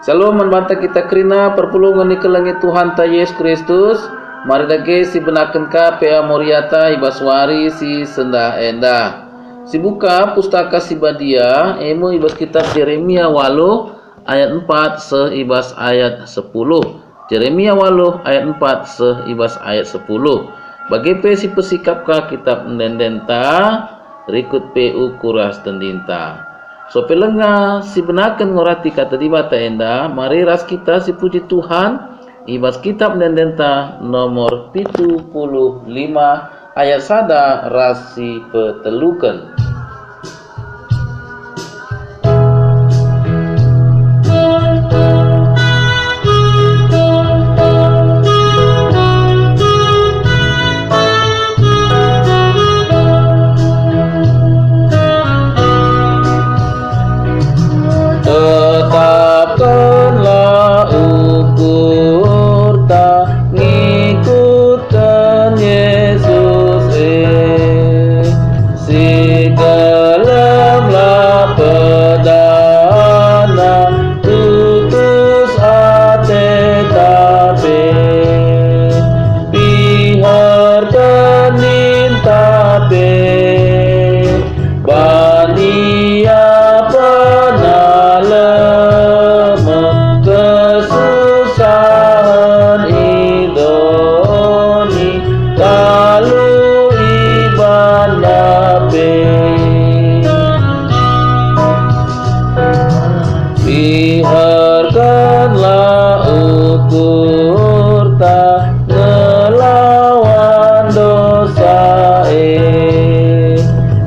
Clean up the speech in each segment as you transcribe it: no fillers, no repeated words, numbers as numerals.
Shalom membantah kita kerina perpulungan di kelengit Tuhan ta Yesus Kristus. Mari dage si benaken ka pea moriata ibaswari si sendah endah. Si buka pustaka si badia emo ibas kitab Yeremia 8 ayat 4 seibas ayat 10. Yeremia 8 ayat 4 seibas ayat 10. Bagi pe si pesikap ka kitab ndendenta rikut pu kuras tendinta. So pelenga si benaken ngorati kata di bata enda, mari ras kita si puji Tuhan ibas kitab ndendenta nomor 75 ayat sada ras si peteluken. Tetapkanlah ukur tak ngikutkan Yesus si kelemlah pedana tutus ate tabe biarkan nintabe bania kesusahan idoni kalu ibanabe biarkanlah ukur tak ngelawan dosa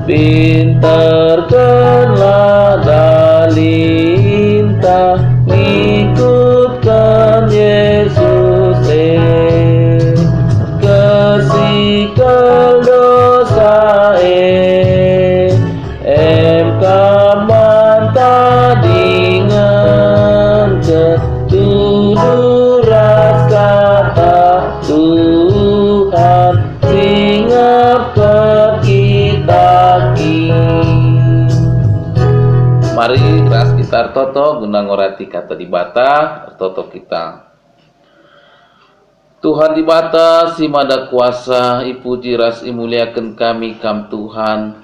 pinterkanlah dalinta ngikutkan Yesus kesikal dosa kaman tadingan ketuduras kata Tuhan singap ketitaki. Mari ras gitar toto guna ngorati kata di bata toto kita. Tuhan di bata si mada kuasa ipuji ras imuliakan kami kam Tuhan.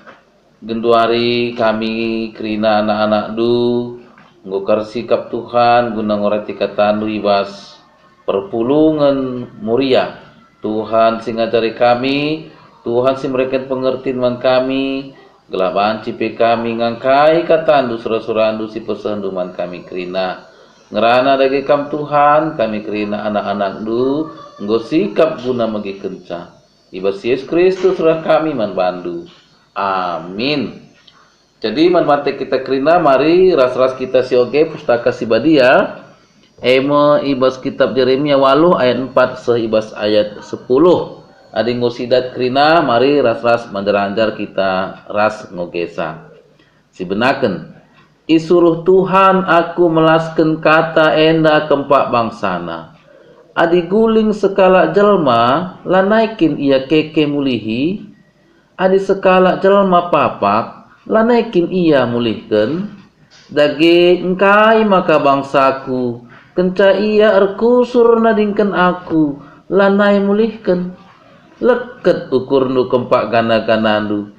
Genduari kami kerina anak-anak du ngukar sikap Tuhan guna ngorati kata du ibas perpulungan muria. Tuhan si ngajari kami, Tuhan si mereka pengertian man kami. Gelaban cipe kami ngangkai katandu sura-surandu si pesendu man kami kerina ngerana dagi kam Tuhan kami kerina anak-anak du nggo sikap guna magi kenca ibas Yesus Kristus surah kami man bandu amin. Jadi man mate kita kerina mari ras-ras kita si oge pustaka si badia emo ibas kitab Yeremia 8 ayat 4 seibas ayat 10. Adi ngosidat krina mari ras-ras manderanjar kita ras ngogesa. Si benaken isuruh Tuhan aku melasken kata enda kempak bangsana. Adi guling sekala jelma lanaikin ia keke mulihi. Adi sekala jelma papak lanaikin ia mulihken. Dage engkai maka bangsaku kenca ia erkusur nadingken aku lanai mulihken. Leket ukur nu kempak gana-ganandu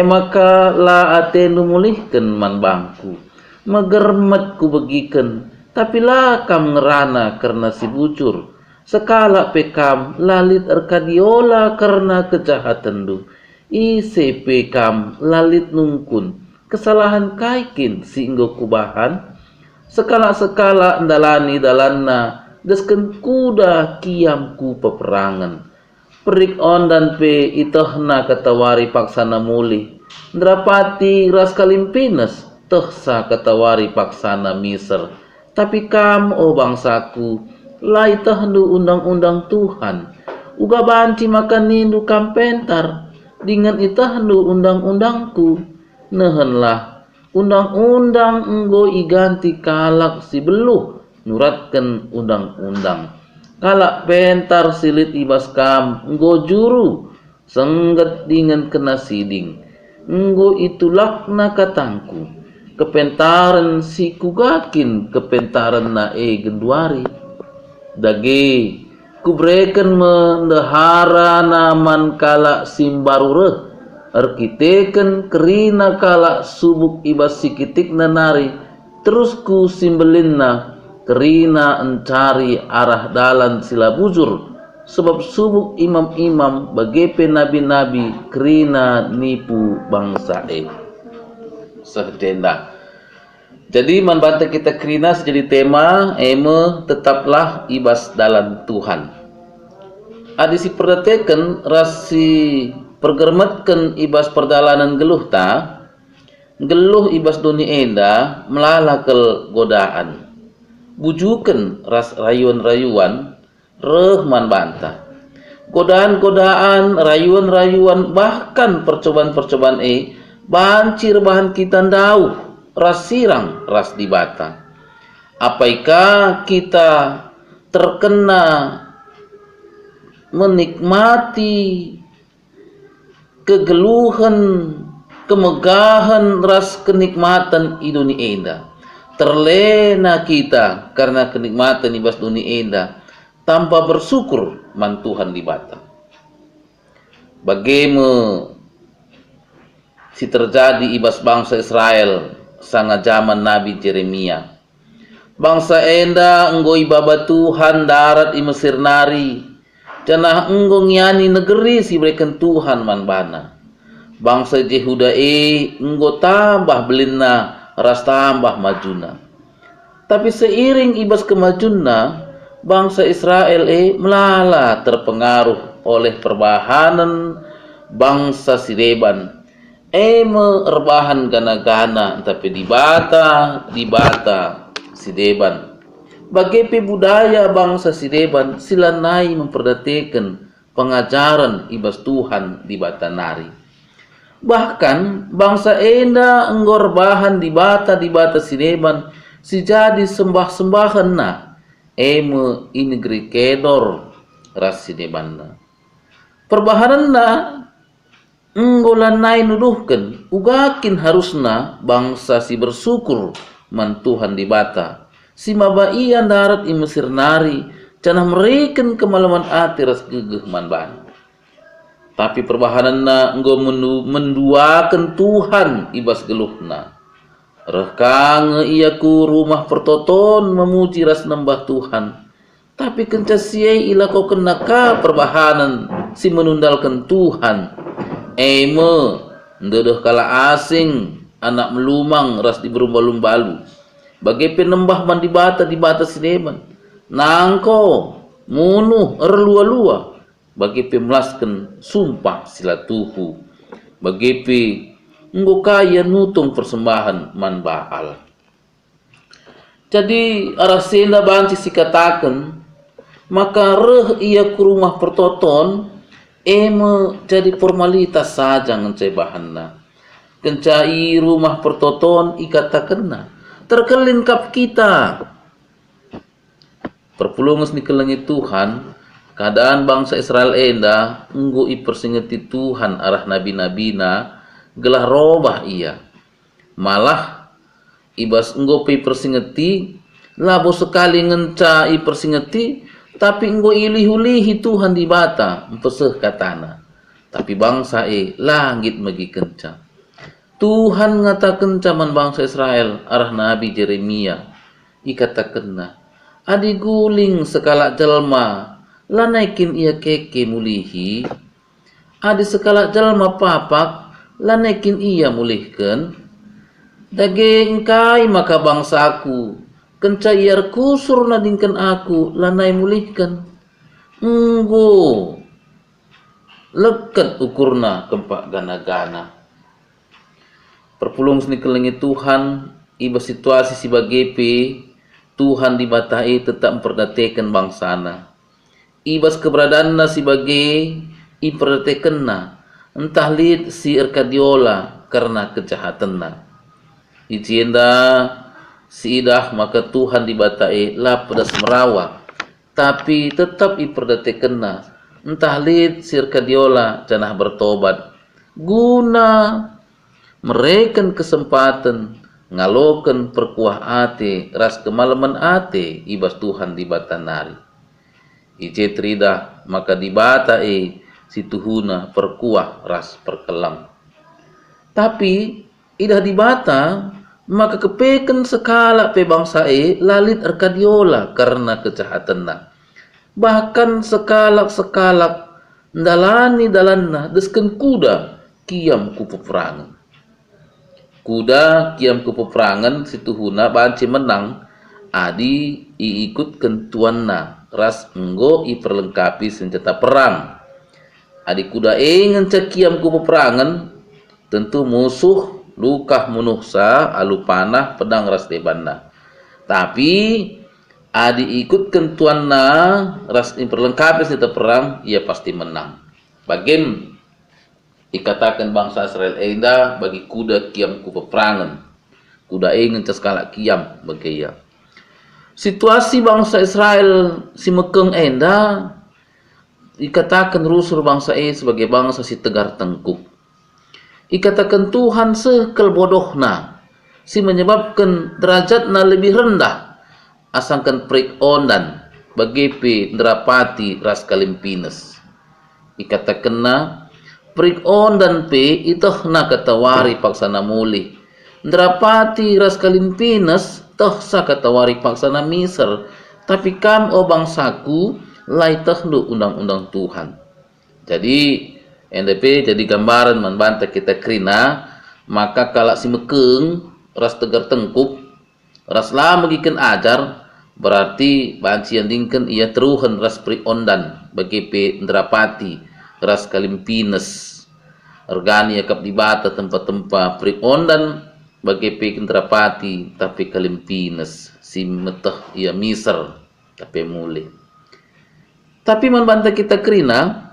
maka la atenu mulihken man bangku megermet ku begiken tapi la kam ngerana karena si bucur sekala pekam lalit erkadiola karena kejahatan du ise pekam lalit nungkun kesalahan kaikin singgo kubahan sekala-sekala ndalani dalanna desken kuda kiamku peperangan perik on dan pe itohna katawari paksana muli ndrapati ras kalimpines tehsa katawari paksana miser tapi kam o bangsaku lai tehnu undang-undang Tuhan uga banci makan nindu kampentar dengan itahnu undang-undangku nehenlah undang-undang enggo iganti kalak si beluh nuratkan undang-undang kalak pentar silit ibas kam enggo juru sengget dengan kena siding enggo itulak na katangku kepentaran si kugakin kepentaran na genduari dage kubreken mendahara naman kala simbarure arkiteken kerina kala subuk ibas sikitik nanari terus ku simbelinna kerina encari arah dalan sila bujur sebab subuk imam-imam bagepe nabi-nabi kerina nipu bangsa sehdenda. Jadi manbanta kita kerina jadi tema tetaplah ibas dalam Tuhan. Adi si perdateken rasi pergermetken ibas perjalanan geluh ta geluh ibas dunia enda melalakel godaan bujuken ras rayuan-rayuan rehman banta godaan-godaan rayuan-rayuan bahkan percobaan-percobaan bancir bahan kita ndauh ras sirang ras dibata apaikah kita terkena menikmati kegeluhan kemegahan ras kenikmatan i dunia enda terlena kita karena kenikmatan ibas dunia enda tanpa bersyukur man Tuhan di bata. Bagaimana si terjadi ibas bangsa Israel sangat zaman Nabi Jeremia. Bangsa enda enggo ibaba Tuhan darat i Mesir nari. Janah enggo ngiani negeri si berikan Tuhan man bana. Bangsa Yehuda enggo tambah belinna ras tambah majuna. Tapi seiring ibas kemajuna bangsa Israel melala terpengaruh oleh perbahanan bangsa Sideban. Merbahan gana-gana tapi dibata Sideban. Bagaimana budaya bangsa Sideban silanai memperdatekan pengajaran ibas Tuhan di bata nari. Bahkan bangsa enda enggorbahan di bata Sideban si jadi sembah-sembahan na i negeri Kedor ras Sideban na. Perbahanan na enggolan nai nuduhkan ugakin harusna bangsa si bersyukur man Tuhan di bata si mabaian darat i Mesir nari canah mereken kemalaman ati ras gegeh man ban. Tapi perbahanan na enggo menduakan Tuhan ibas geluhna. Rekang iaku rumah pertoton memuji ras nembah Tuhan. Tapi kenca siai ila kau kenaka perbahanan si menundalkan Tuhan. Ndedoh kala asing anak melumang ras di berumba-lumbalu. Bagai penembah man di bata Sideban. Nangko munuh erlua-lua. Bagi pemelaskan sumpah sila tuhu. Bagi enggo kaya nutung persembahan man Baal. Jadi arasena banci sikatakan maka ia ke rumah pertoton jadi formalitas saja ngecai bahanna. Kencai rumah pertoton ikatakenna terkelingkap kita. Perpulungus nikelengi Tuhan keadaan bangsa Israel enda enggo ipersingeti Tuhan arah nabi-nabina gelah robah ia. Malah ibas enggo ipersingeti labo sekali ngenca ipersingeti tapi enggo ilih-ulihi Tuhan di bata empeseh katana. Tapi bangsa langit megi kenca. Tuhan ngata kenca man bangsa Israel arah Nabi Jeremia ikatakenna adi guling sekala jelma lanaikin ia keke mulihi adi sekala jalma papak lanaikin ia mulihkan daging kai maka bangsaku kenca iar kusur nadingkan aku lanai mulihkan enggo leket ukurna kempak gana-gana. Perpulung seni kelengi Tuhan iba situasi si bagepe Tuhan dibatai tetap memperdatekan bangsana. Ibas keberadaanna si bage imperdatekenna entah lid si erkadiola karena kejahatanna. Ijienda si idah maka Tuhan dibatai lah pedas merawa tapi tetap imperdatekenna entah lid si erkadiola janah bertobat guna mereken kesempatan ngaloken perkuah ate ras kemalaman ate ibas Tuhan di batanari. Ije trida maka di bata si tuhuna perkuah ras perkelam. Tapi idah di bata maka kepeken sekala pe bangsa lalit arkadiola karena kejahatanna. Bahkan sekalak dalani dalanna desken kuda kiam ku peperangan. Kuda kiam ku peperangan si tuhuna banci menang adi iikut kentuanna ras enggo i perlengkapi senjata perang. Adi kuda ngencak kiam ku peperangan tentu musuh lukah munuhsa alu panah pedang ras debanna. Tapi adi ikut kentuanna ras perlengkapi senjata perang ia pasti menang. Bagim dikatakan bangsa Israel enda bagi kuda kiam ku peperangan. Kuda ngencas kalak kiam bagi ia. Situasi bangsa Israel si mekeng enda dikatakan rusur bangsa sebagai bangsa si tegar tengkuk. Dikatakan Tuhan sekel bodohna si menyebabkan derajatna lebih rendah asangkan prik ondan bagi pe nderapati ras kalimpines. Ikatakenna prik ondan pe itohna katawari paksana muli. Nderapati ras kalimpines toh sa katawari paksana miser. Tapi kam o bangsaku lai tehnu undang-undang Tuhan. Jadi NDP jadi gambaran membantah kita krina maka kalak si mekeng ras tegar tengkuk ras lama giken ajar berarti banci andingken ia teruhan ras pri ondan bagi pe nderapati ras kalimpines organi akap di bata tempat-tempat pri ondan bagi pe nderapati tapi kalimpines si meteh ia miser tapi muli. Tapi membantah kita krina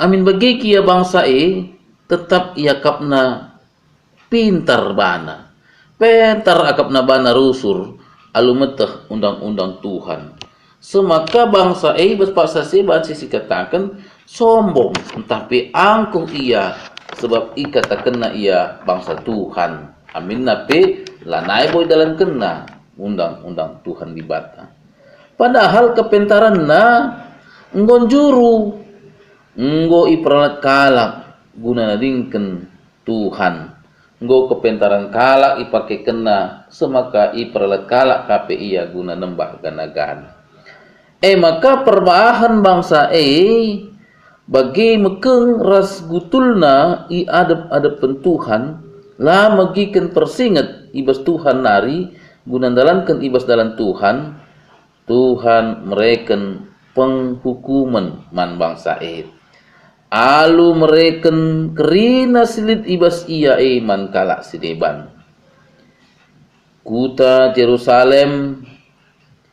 amin bagi kia bangsa tetap ia kapna pintar bana. Pintar akapna bana rusur alu meteh undang-undang Tuhan. Semaka bangsa berpaksa banci si katakan sombong tapi angkuh ia sebab katakanna ia bangsa Tuhan. Amin nape lanai boy dalam kena undang-undang Tuhan di bata. Padahal kepintaranna nggon juru nggo iperalat kalak guna nadingken Tuhan. Nggo kepintaran kalak ipake kena semaka iperalat kalak kape ia guna nembah gana-gana. Maka perbahan bangsa bagi mekeng ras gutulna i adep-adepen Tuhan la magiken persinget ibas Tuhan nari guna dalankan ibas dalan Tuhan mereken penghukuman man bangsa alu mereken kerina silit ibas ia man kalak sideban. Kota Jerusalem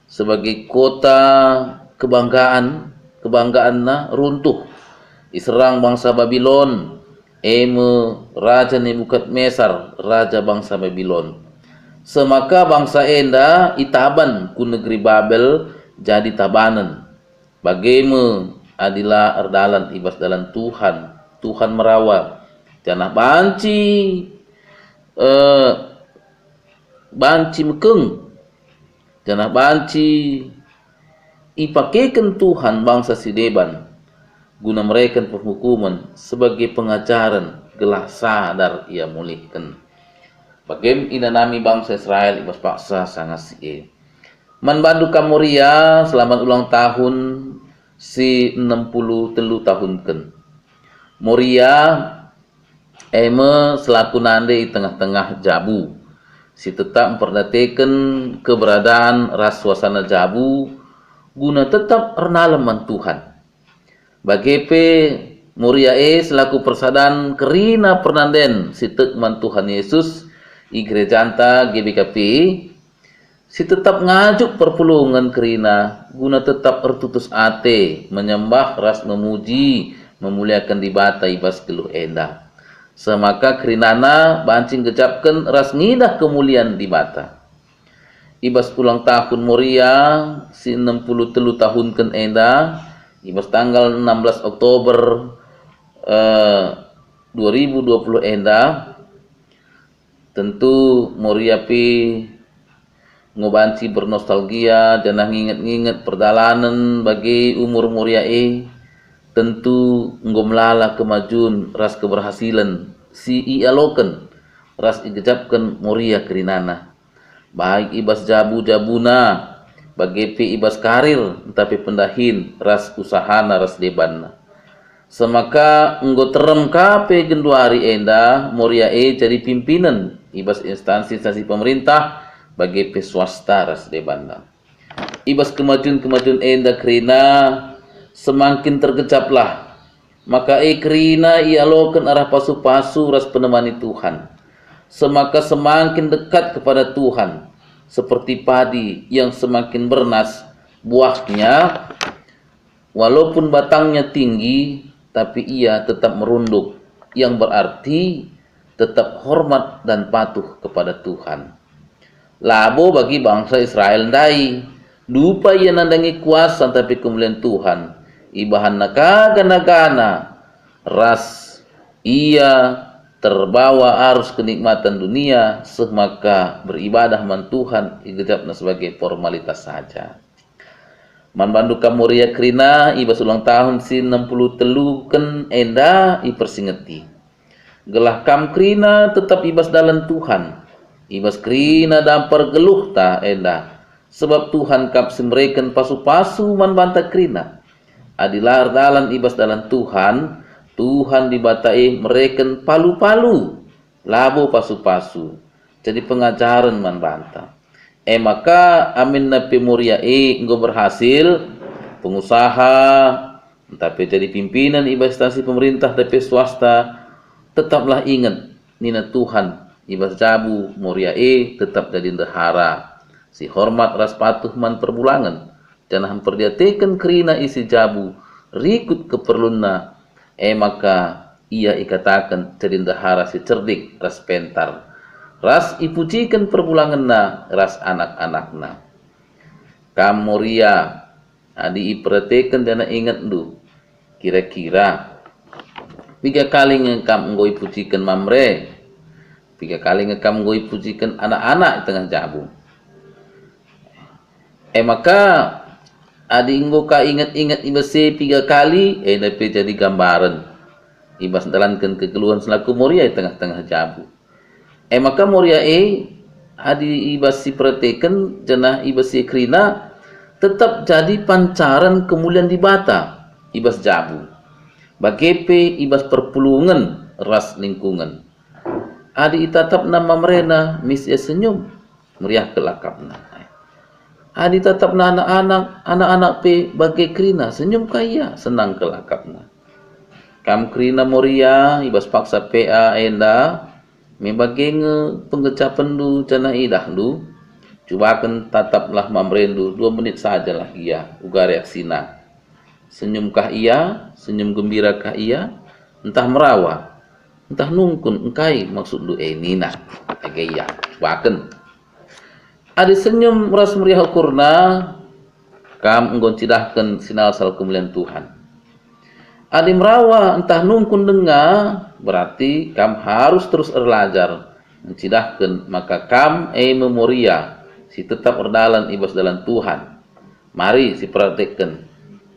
sebagai kota kebanggaanna runtuh diserang bangsa Babylon raja Nebukadnezar raja bangsa Babylon. Semaka bangsa enda itaban ku negeri Babel jadi tabanan. Bagaimana adilah erdalan ibas dalan Tuhan merawat janah banci mekeng janah banci ipakekan Tuhan bangsa sideban guna mereka penghukuman sebagai pengajaran gelah sadar ia mulihkan. Bagim inanami bangsa Israel ibas paksa sangat man bandu kamuria selamat ulang tahun si 63 tahun ken. Moria selaku nande di tengah-tengah Jabu. Si tetap memperdatekan keberadaan ras suasana Jabu guna tetap ernalaman Tuhan. Bagi Moria selaku persadan kerina pernanden si tekman Tuhan Yesus i gerejanta GBKP si tetap ngajuk perpulungan kerina guna tetap ertutus ate menyembah ras memuji memuliakan di bata ibas keluh enda. Semaka kerinana bancing gejapkan ras ngidah kemuliaan di bata. Ibas ulang tahun Moria si 63 tahun ken enda ibas tanggal 16 Oktober 2020 enda Tentu moriapi ngobanci bernostalgia janah nginget-nginget perjalanan bagi umur moriae. Tentu ngomlala kemajuan ras keberhasilan si ialoken ras igejapkan moria kerinana. Baik ibas jabu-jabuna bagi pi ibas karir tapi pendahin ras usahana ras debanna. Semaka enggo terem kape genduari enda moriae jadi pimpinan ibas instansi-instansi pemerintah bagi pi swasta ras debanna. Ibas kemajuan-kemajuan enda kerina semakin terkecaplah maka kerina ialokan arah pasu-pasu ras penemani Tuhan. Semaka semakin dekat kepada Tuhan seperti padi yang semakin bernas buahnya walaupun batangnya tinggi tapi ia tetap merunduk yang berarti tetap hormat dan patuh kepada Tuhan. Labo bagi bangsa Israel ndai dupa ia nandangi kuasa tapi kemuliaan Tuhan ibahan nakagana ras ia terbawa arus kenikmatan dunia semaka beribadah man Tuhan igejapna sebagai formalitas saja. Man bandu kamuria krina ibas ulang tahun si 63 ken enda ipersingeti. Gelah kam krina tetap ibas dalam Tuhan. Ibas krina dampar geluh ta enda. Sebab Tuhan kap simreken pasu-pasu man banta krina. Adilar dalan ibas dalam Tuhan, Tuhan dibatai mereken palu-palu, labo pasu-pasu. Jadi pengajaran man banta. Maka amin napi muriae enggo berhasil pengusaha tapi jadi pimpinan instansi pemerintah tapi swasta tetaplah ingat nina Tuhan ibas jabu muriae tetap jadi ndahara si hormat ras patuh man perbulangan jangan perdiatekan kerina isi jabu rikut keperlunna maka ia ikatakan jadi ndahara si cerdik ras pentar ras ipujikan perbulanganna ras anak-anakna. Kam moria adi iperhatikan dana ingat du. Kira-kira 3 kali ngekam nggo ipujikan mamre. 3 kali ngekam nggo ipujikan anak-anak tengah jabu. Maka adi nggo ka ingat-ingat ibase 3 kali dapat jadi gambaran. Ibas dalankan kekeluhan selaku moria tengah-tengah jabu. Maka moriae adi ibas si perhatikan jenah ibas si krina tetap jadi pancaran kemuliaan di bata ibas jabu bagepe ibas perpulungan ras lingkungan adi itatap nama merena misya senyum meriah kelakapna adi tatap na anak-anak pe bagai krina senyum kaya senang kelakapna kam krina moria ibas paksa PA enda membageng pengecapan du cana idah du cubakan tataplah mamrendu 2 menit sajalah ia uga reaksina senyumkah ia senyum gembirakah ia entah merawa entah nungkun engkai maksud du nina agaya cubakan adi senyum ras meriah ukurna kam enggon cidahkan sinal sal kemuliaan Tuhan adi merawa entah nungkun dengar berarti kam harus terus belajar mencidahkan maka kam memoria si tetap berdalan ibas dalam Tuhan mari si perhatikan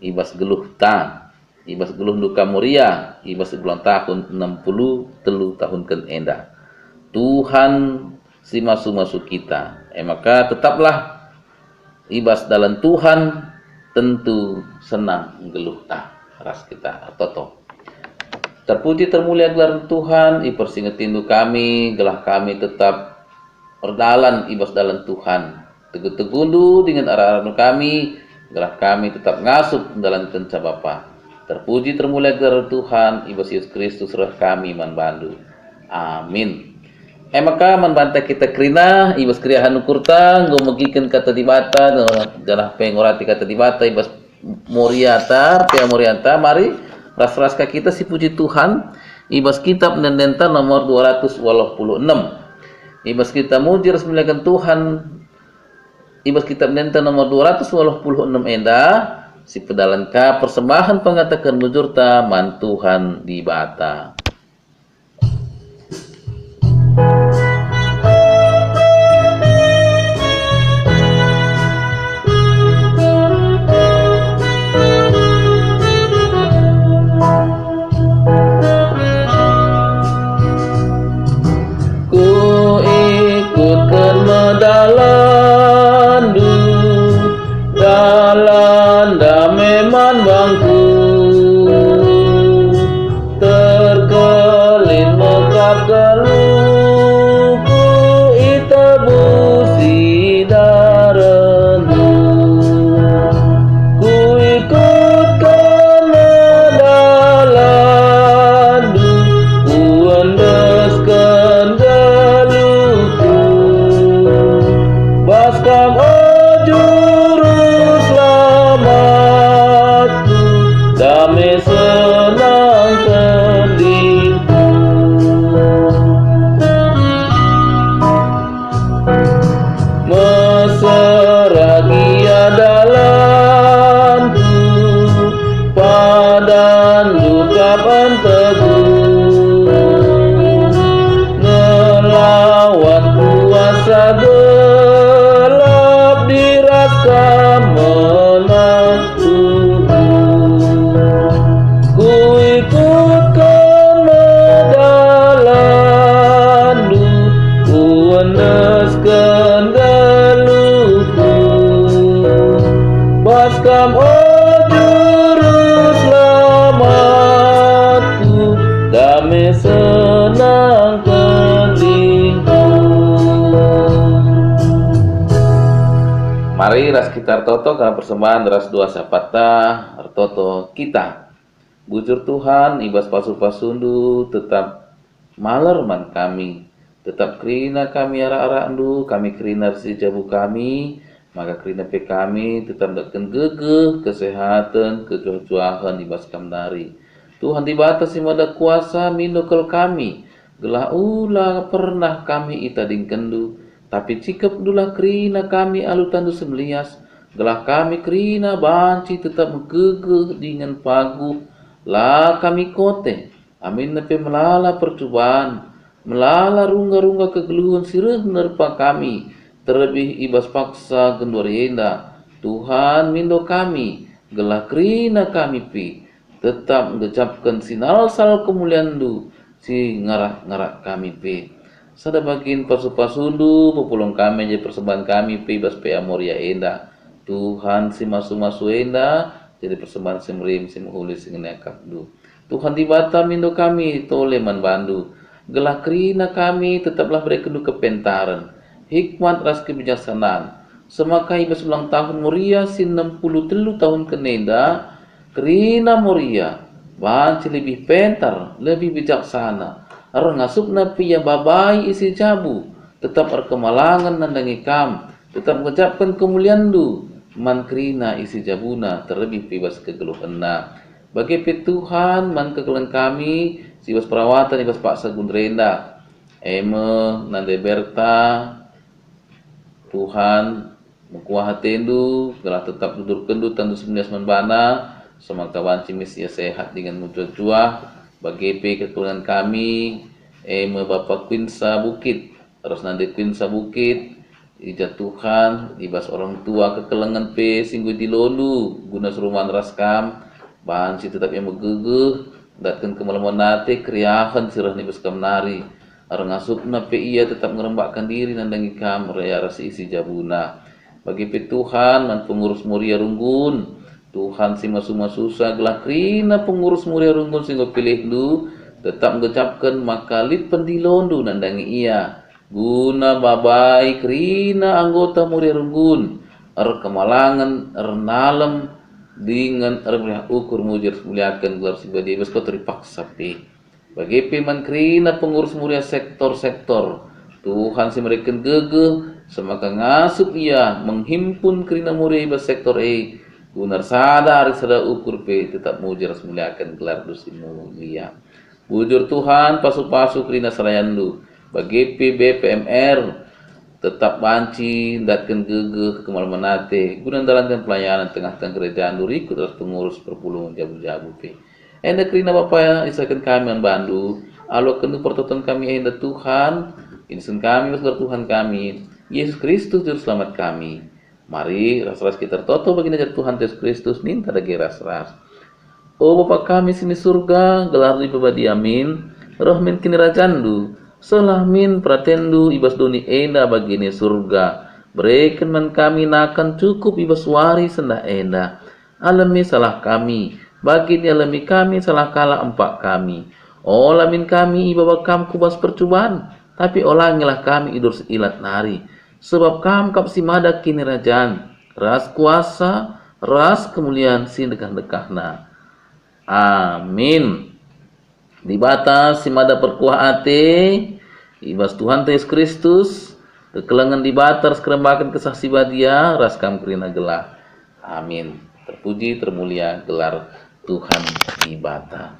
ibas geluh ta ibas geluh duka moria ibas ulang tahun 63 tahun ken enda Tuhan si masuk-masuk kita maka tetaplah ibas dalam Tuhan tentu senang geluh ta ras kita toto. Terpuji termulia gelar Tuhan, ipersingetindu kami, gelah kami tetap berdalan ibas dalam Tuhan. Teguh-tegundu dengan arah-arah kami, gelah kami tetap ngasup dalam kenca Bapa. Terpuji termulia gelar Tuhan, ibas Yesus Kristus roh kami man bandu. Amin. Maka man banta kita krina, ibas kriahan ukurta, ngomegikan kata dibata, janah pengorati kata dibata, ibas moriata, pia moriata, mari. Ras-ras kita si puji Tuhan ibas kitab nendenta nomor 286 ibas kita muji ras muliakan Tuhan ibas kitab nendenta nomor 286 enda si pedalanka persembahan pengatakan mujurta man Tuhan di bata juru selamatku, damai senang terlingkup. Mesra ia dalamku, padan ucapan teguh, ngelawan kuasa gelap dirasa menang tubuh. Ku ikutkan medalanmu, ku endeskan geluhku. Baskam oh juru selamatku, damai senang terlingkup. Mari ras kita toto karena persembahan ras dua sapata toto kita. Bujur Tuhan ibas pasu pasundu tetap malerman kami, tetap kerina kami ara-ara andu, kami kerina si jabu kami, maka kerina pe kami tetap daken gegeh kesehatan kecuahan ibas kamnari. Tuhan dibatasi mada kuasa mindokel kami, gelah ulah pernah kami itading kendu, tapi cikap dulah kerina kami alutandu semelias, gelah kami kerina banci tetap megegeh dengan pagu, lah kami kote, amin nepe melala percobaan, melala rungga-rungga kegeluhan sireh nerpa kami, terlebih ibas paksa gendorienda. Tuhan mindo kami, gelah kerina kami pi, tetap ngecapkan sinal sal kemuliandu, si ngarak-ngarak kami pi. Sada bagin pasu-pasundu, pepulung kami jadi persembahan kami pi ibas pe amoria enda. Tuhan si masu-masu enda, jadi persembahan semrim semuhuli singenekap du. Tuhan dibata mindo kami tole man bandu, gelah kerina kami tetaplah berekendu kepentaran, hikmat ras kebijaksanaan. Semaka ibas ulang tahun Moria sin 63 tahun kenenda, kerina Moria banci lebih pentar, lebih bijaksana. Rengasupna piya babai isi jabu, tetap erkemalangan nandangi kam, tetap mengucapkan kemuliaan du, man kerina isi jabuna terlebih bebas kegeluhanna. Bagi Tuhan man kegeluhan kami, sibas perawatan ibas paksa gundrenda, nande berta, Tuhan mengkuah hatendu, gelah tetap duduk kendu tandu semenias manbana, semangka banci mesia sehat dengan muncul-cuah. Bagi keturunan kami, Bapak Quinsa Bukit, terus nanti Quinsa Bukit, ija Tuhan, ibas orang tua kekelengan pe singgu di lolu, guna seruman raskam, bahan si tetap yang megegeh, datkan kemalaman nate, kriahan sirah nibas kamnari, arangasupna pe ia tetap ngerembakkan diri nandangi kam, raya rasi isi jabuna. Bagi pe Tuhan, man pengurus Moria Runggun, Tuhan si masu-masusa gelah krina pengurus Moria Runggun sehingga pilih lu, tetap mengucapkan makalit pendilondu nandangi ia, guna babai krina anggota Moria Runggun, kemalangan nalem dengan ukur mujir muliakan gelar sibadi bes kau terpaksa pi. Bagi piman krina pengurus Moria sektor-sektor, Tuhan si mereka gegeh, semaka ngasup ia menghimpun krina Moria bes sektor gunar sadar sada ukur pe tetap mujir muliakan gelar dusi mulia. Bujur Tuhan pasu-pasu krina selayandu, bagi BPMR tetap banci datkan gegeh kemal menate guna dalankan pelayanan tengah-tengah kerajaan duri terus pengurus perpulungan jabu-jabu pe. Enda krina Bapa isakan kami bandu, alo kendu pertoton kami enda Tuhan, insun kami wasbar Tuhan kami, Yesus Kristus juru selamat kami. Mari ras-ras kita toto bagi najar Tuhan Yesus Kristus ninta dagi ras-ras. O Bapa kami sini surga, gelar di bebadi amin, rohmin kini rajandu, selahmin pratendu ibas duni enda bagini surga, berikan man kami nakan cukup ibas wari senda enda, alami salah kami, bagini alami kami salah kala empak kami, olamin kami ibaba kam kubas percobaan, tapi olangilah kami idur seilat nari, sebab kam kap si madak kini rajan, ras kuasa, ras kemuliaan si dekah-dekahna. Amin. Di batas si mada perkuah ate ibas Tuhan Yesus Kristus kekelengan di batar sekerembakan kesaksi badia raskam kerina gelah. Amin. Terpuji termulia gelar Tuhan di bata.